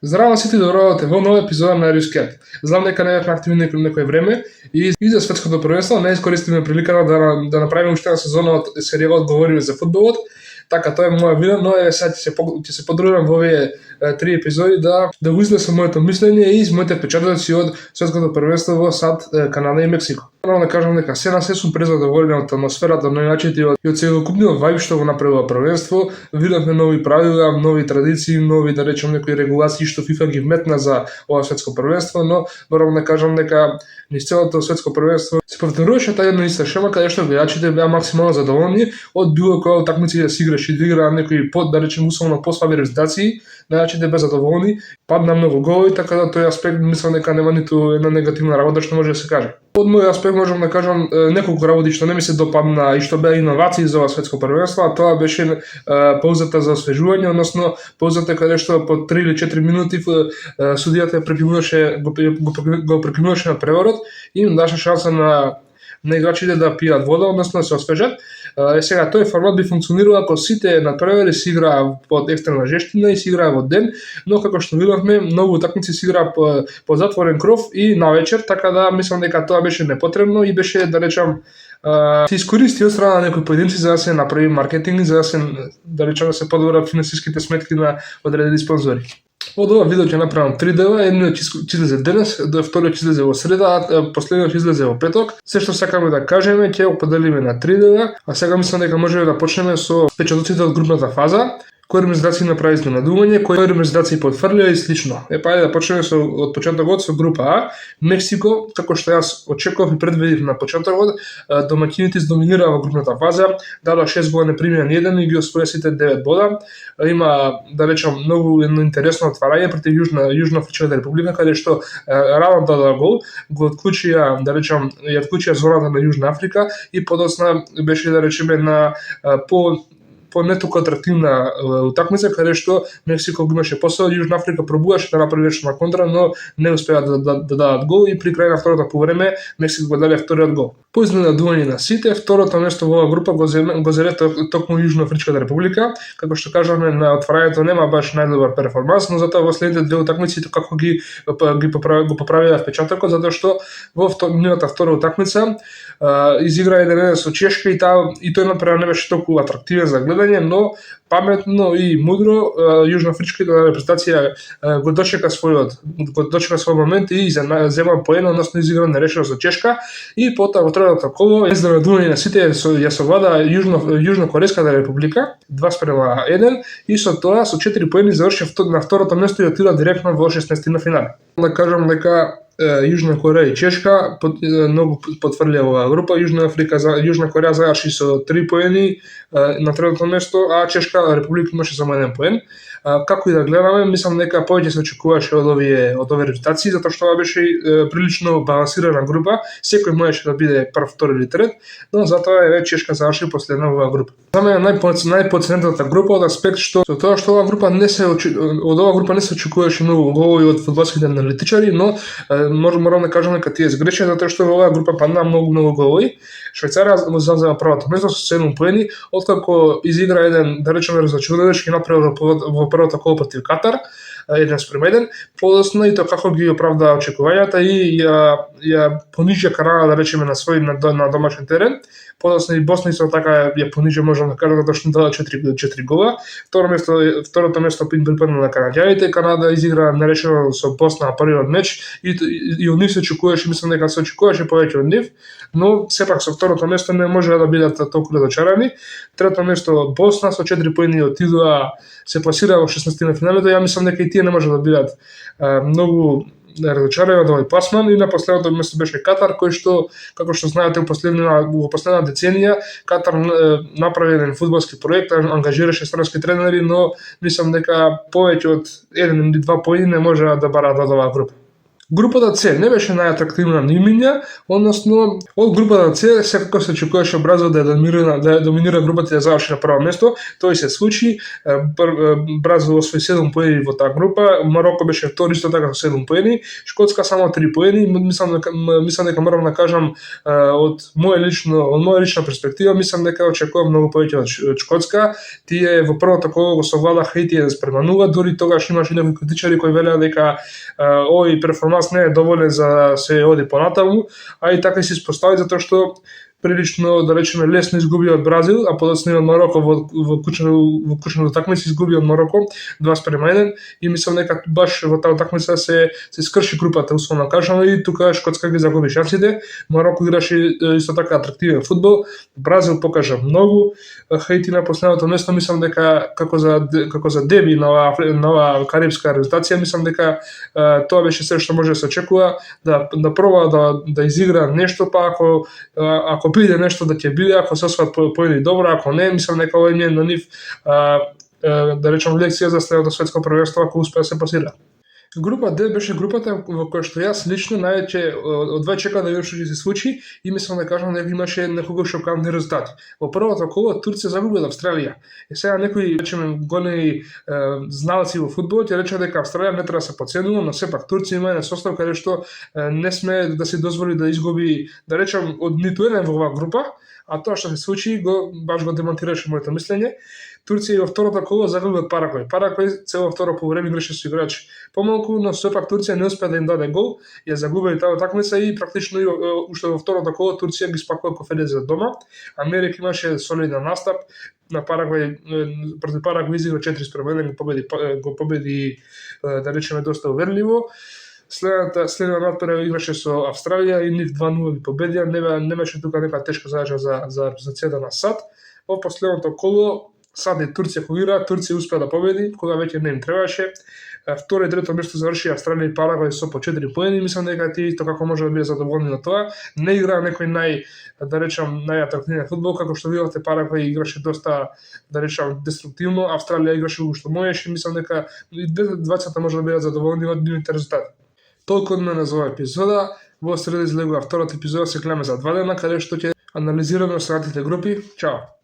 Здраво сите, добро дојдовте во нова епизода на Рускет. Знам дека не бевме активни некој време и за светското првенство не искористиме приликата да направиме уште една сезона од серијалот Говориме за фудбалот. Така, тоа е моја вина, но сега ќе се подружам во овие 3 епизоди да го изнесам моето мислење и моите впечатоци од светското првенство во САД, Канада и Мексико. Морам да кажам дека се сум презадоволен од атмосферата, на начинот и од целокупниот вајб што го направило првенство. Видовме нови правила, нови традиции, нови, да речем, некои регулации што ФИФА ги вметна за ова светско првенство, но морам да кажам дека низ целото светско првенство се повторуваше таа една иста шема каде што гледачите беа максимално задоволни од било која утакмици да се играше и да играа некои да речем условно послаби резултати, гледачите беа задоволни, падна многу голови, така да тој аспект мислам дека нема ниту една негативна работа што може да се каже. Од мој аспект можам да кажам неколку работи што не ми се допадна и што беа иновации за ова светско првенство, а тоа беше паузата за освежување, односно паузата каде што по 3 или 4 минути судијата го прекинуваше на преворот и им даше шанса на играчите да пијат вода, односно да се освежат. Сега тој формат би функционирал ако сите надпревари се играа под екстрена жештина и се играа во ден, но како што видовме, многу утакмици се играа по затворен кров и навечер, така да мислам дека тоа беше непотребно и беше, да речам, се искористи од страна на некои поединци за да се направи маркетинг, за да се, да речем, да се подобрат финансиските сметки на одредени спонзори. Од ова видео ќе направам 3 дела, едниот ќе излезе денес, вториот ќе излезе во среда, а последниот ќе излезе во петок. Се што сакаме да кажеме ќе го поделиме на 3 дела, а сега мислам дека можеме да почнеме со впечатоците од групната фаза. Кои резултати направи изненадување, кои резултати потврдија и слично. Ајде да почнеме од почетокот со група А. Мексико, како што јас очекував и предвидив на почетокот, домаќините доминираа во групната фаза, дадоа 6 гола непримени 1 и ги освоија сите 9 бода. Има, да речем, многу едно интересно отварање против Јужноафричката република, каде што рано дадоа гол, го отклучија, да речем, ја отклучија зоната на Јужна Африка и подосна беше, да речеме, на по не толку атрактивна утакмица, каде што Мексико го имаше посел, Јужна Африка пробуваше да направи нешто на контра, но не успеа да дадат гол и при крај на второто полувреме Мексико го даде вториот гол. По изненадување на сите, второто место во оваа група го зеде токму Јужноафричката република, како што кажавме на отварањето нема баш најдобар перформанс, но затоа во следните две утакмици како го поправија впечатокот, затоа што во нивната втора утакмица изигра 1-1 со Чешка и тој направи не беше толку атрактивен за гледање, но паметно и мудро Јужноафричката репрезентација го дочека својот момент и зема поена, односно изигра нерешено со Чешка и потоа во третото коло изненадување на сите ја совлада Јужнокорејската република 2:1 и со тоа со 4 поени заврши на второто место и отида директно во 16 на финале. Да кажам дека Јужна Кореја и Чешка многу потврдија оваа група. Јужна Кореја заврши со 3 поени на третото место, а Чешка република имаше само 1 поен. Како и да гледаме, мислам дека повеќе се очекуваше од овие резултати, затоа што ова беше прилично балансирана група. Секој можеше да биде прв, втори или трет, но затоа еве Чешка заврши последна во оваа група. За мене најпоценетната група од аспект што тоа што од оваа група не се очекуваше многу голови од фудбалските аналитичари, но морам да кажам дека тие сгрешија затоа што во оваа група падна многу голови. Швајцарија зазема првото место со 7 поени, откако изигра еден, да речеме, разочарувајќи напред во првото коло против Катар, 1:1, подоцна и тоа како ги оправда очекувањата и ја понижи Канада, да речеме, на домашен терен. Подоцна и Босна исто така ја понижи, можам да кажам, затоа што дава 4 гола. Второто место припадна на канаѓаните. Канада изигра нерешено со Босна на првиот меч и од нив се очекуваше, мислам дека се очекуваше повеќе од нив, но сепак со второто место не може да бидат толку разочарани. Трето место Босна со 4 поени отидоа се пласира во 16 на финалето. Ја мислам дека и тие не може да бидат многу разочарани од овој пласман и на последното место беше Катар, кој што, како што знаете, во последна деценија Катар направи еден фудбалски проект, ангажираше странски тренери, но мислам дека повеќе од 1 или 2 поени не може да бараат од оваа група. Групата С не беше најатрактивна ни миња, односно од групата С секако се очекуваше Бразил да доминира групата и да заврши на прво место. Тој се случи. Бразил освои 7 поени во таа група, Мароко беше втори исто така со 7 поени, Шкотска само 3 поени. Мислам дека морам да кажам од моја лична перспектива, мислам дека очекувам многу повеќе од Шкотска. Тие во првото коло го совлада Хаити да спреманува, дури тогаш имаше некои критичари кои велеа дека овој перформанс не е доволен за да се оди понатаму, а и така и се испостави затоа што прилично, да речеме, лесно изгуби од Бразил, а подоцна од Мароко во кучната утакмица изгуби од Мароко 2:1 и мислам дека баш во таа утакмица се скрши групата, условно кажано, и тука Шкотска ги загуби шансите. Мароко играше исто така атрактивен фудбал, Бразил покажа многу, Хаити на последното место, мислам дека како за деби на оваа карибска резултација, мислам дека тоа беше се што може да се очекува, да проба да изигра нешто, па ако биде нешто да ќе биде, ако се освоат поени добро, ако не, мислам дека ова е на нив да речем лекција за следното светско првенство ако успее да се пасира. Група Д беше групата во која што јас лично највеќе одвај чекав да видам што ќе се случи и мислам да кажам дека имаше неколку шокантни резултати. Во првото коло Турција загуби од Австралија. И сега некои, речеме, големи зналци во фудбалот ќе речат дека Австралија не треба да се потценува, но сепак Турција има еден состав каде што не сме да се дозволи да изгуби, да речем, од ниту еден во оваа група, а тоа што се случи баш го демонтираше моето мислење. Турција во второто коло загуби од Парагвај. Парагвај цело второ полувреме играше со играч помалку, но сепак Турција не успеа да им даде гол, ја загубили таа утакмица и практично уште во второто коло Турција ги спакува кофеде за дома. Америка имаше солиден настап на Парагвај, против Парагвај изигра 4:1, го победи да речеме доста уверливо. Следна надпревара играше со Австралија и нив 2:0 ги победија, немаше тука нека тешка задача за репрезентацијата на САД. Во последното коло САД и Турција кога играа, Турција успеа да победи, кога веќе не им требаше. Второ и трето место заврши Австралија и Парагвај со по 4 поени, мислам дека тие исто како може да бидат задоволни на тоа. Не играа некој да речам најатрактивен фудбал, како што видовте Парагвај играше доста, да речам, деструктивно, Австралија играше што можеше, мислам дека и двајцата може да бидат задоволни од нивните резултати. Толку од мене за оваа епизода. Во среда излегува втората епизода, се гледаме за 2 дена, каде што ќе анализираме останатите групи. Чао!